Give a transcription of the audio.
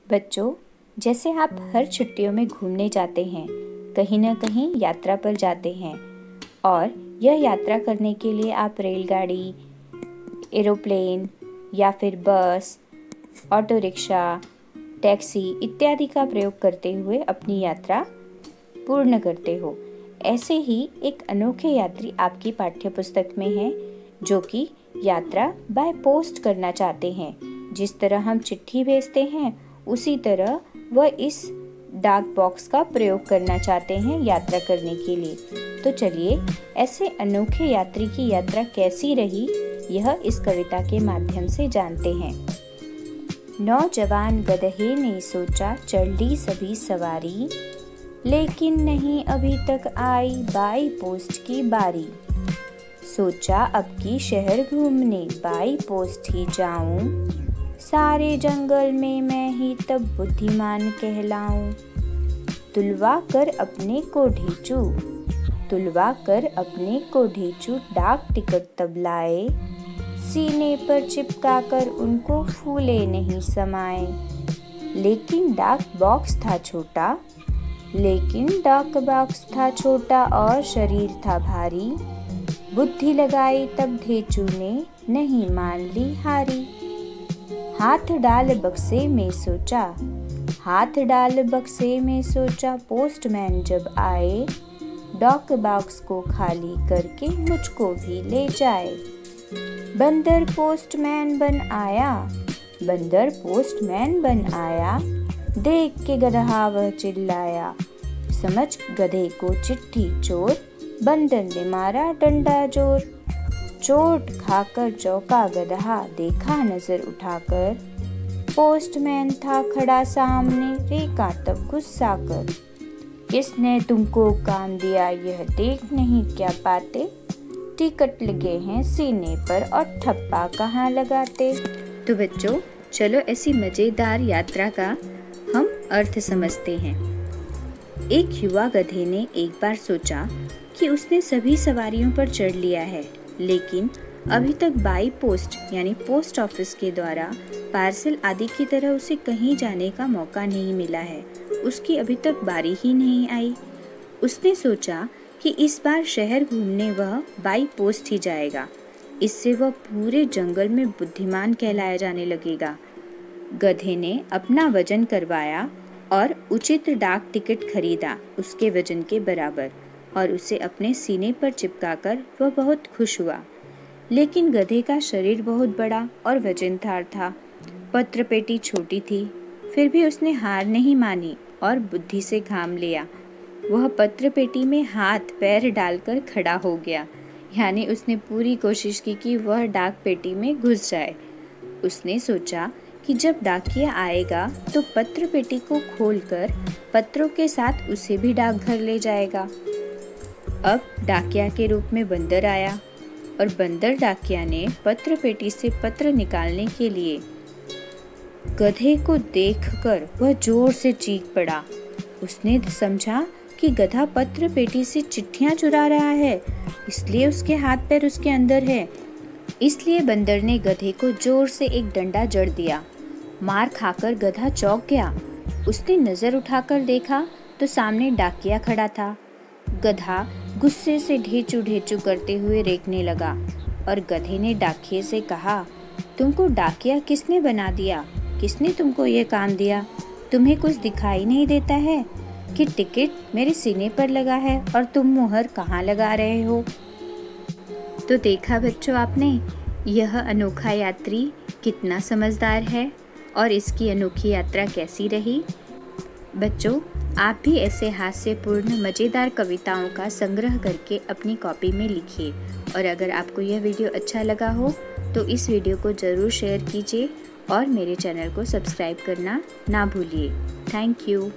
बच्चों, जैसे आप हर छुट्टियों में घूमने जाते हैं, कहीं ना कहीं यात्रा पर जाते हैं और यह यात्रा करने के लिए आप रेलगाड़ी, एरोप्लेन या फिर बस, ऑटो रिक्शा, टैक्सी इत्यादि का प्रयोग करते हुए अपनी यात्रा पूर्ण करते हो। ऐसे ही एक अनोखे यात्री आपकी पाठ्यपुस्तक में हैं, जो कि यात्रा बाय पोस्ट करना चाहते हैं। जिस तरह हम चिट्ठी भेजते हैं, उसी तरह वह इस डाक बॉक्स का प्रयोग करना चाहते हैं यात्रा करने के लिए। तो चलिए ऐसे अनोखे यात्री की यात्रा कैसी रही, यह इस कविता के माध्यम से जानते हैं। नौजवान गधे ने सोचा, चढ़ ली सभी सवारी, लेकिन नहीं अभी तक आई बाई पोस्ट की बारी। सोचा अब की शहर घूमने बाई पोस्ट ही जाऊं, सारे जंगल में मैं ही तब बुद्धिमान कहलाऊं। तुलवा कर अपने को ढींचू डाक टिकट तब लाए, सीने पर चिपका कर उनको फूले नहीं समाए। लेकिन डाक बॉक्स था छोटा और शरीर था भारी, बुद्धि लगाई तब ढेंचू ने नहीं मान ली हारी। हाथ डाल बक्से में सोचा, पोस्टमैन जब आए, डाक बॉक्स को खाली करके मुझको भी ले जाए। बंदर पोस्टमैन बन आया, देख के गधा वह चिल्लाया। समझ गधे को चिट्ठी चोर, बंदर ने मारा डंडा जोर। चोट खाकर चौंका गधा, देखा नजर उठाकर, पोस्टमैन था खड़ा सामने, रेका तब गुस्सा कर। किसने तुमको काम दिया यह देख नहीं क्या पाते, टिकट लगे हैं सीने पर और ठप्पा कहाँ लगाते। तो बच्चों, चलो ऐसी मजेदार यात्रा का हम अर्थ समझते हैं। एक युवा गधे ने एक बार सोचा कि उसने सभी सवारियों पर चढ़ लिया है, लेकिन अभी तक बाई पोस्ट यानी पोस्ट ऑफिस के द्वारा पार्सल आदि की तरह उसे कहीं जाने का मौका नहीं मिला है। उसकी अभी तक बारी ही नहीं आई। उसने सोचा कि इस बार शहर घूमने वह बाई पोस्ट ही जाएगा। इससे वह पूरे जंगल में बुद्धिमान कहलाया जाने लगेगा। गधे ने अपना वजन करवाया और उचित डाक टिकट खरीदा उसके वजन के बराबर, और उसे अपने सीने पर चिपकाकर वह बहुत खुश हुआ। लेकिन गधे का शरीर बहुत बड़ा और वजनदार था। पत्र पेटी छोटी थी, फिर भी उसने हार नहीं मानी और बुद्धि से काम लिया। वह पत्र पेटी में हाथ पैर डालकर खड़ा हो गया, यानी उसने पूरी कोशिश की कि वह डाक पेटी में घुस जाए। उसने सोचा कि जब डाकिया आएगा तो पत्र पेटी को खोलकर पत्रों के साथ उसे भी डाकघर ले जाएगा। अब डाकिया के रूप में बंदर आया और बंदर डाकिया ने पत्र पेटी से पत्र निकालने के लिए गधे को देखकर वह जोर से चीख पड़ा। उसने समझा कि गधा पत्र पेटी से चिट्ठियां चुरा रहा है, इसलिए उसके हाथ पैर उसके अंदर है। इसलिए बंदर ने गधे को जोर से एक डंडा जड़ दिया। मार खाकर गधा चौंक गया। उसने नजर उठाकर देखा तो सामने डाकिया खड़ा था। गधा गुस्से से ढेंचू ढेंचू करते हुए रेंकने लगा और गधे ने डाकिये से कहा, तुमको डाकिया किसने बना दिया? किसने तुमको ये काम दिया? तुम्हें कुछ दिखाई नहीं देता है कि टिकट मेरे सीने पर लगा है और तुम मुहर कहाँ लगा रहे हो? तो देखा बच्चों आपने, यह अनोखा यात्री कितना समझदार है और इसकी अनोखी यात्रा कैसी रही। बच्चों, आप भी ऐसे हास्यपूर्ण मज़ेदार कविताओं का संग्रह करके अपनी कॉपी में लिखिए। और अगर आपको यह वीडियो अच्छा लगा हो तो इस वीडियो को ज़रूर शेयर कीजिए और मेरे चैनल को सब्सक्राइब करना ना भूलिए। Thank you.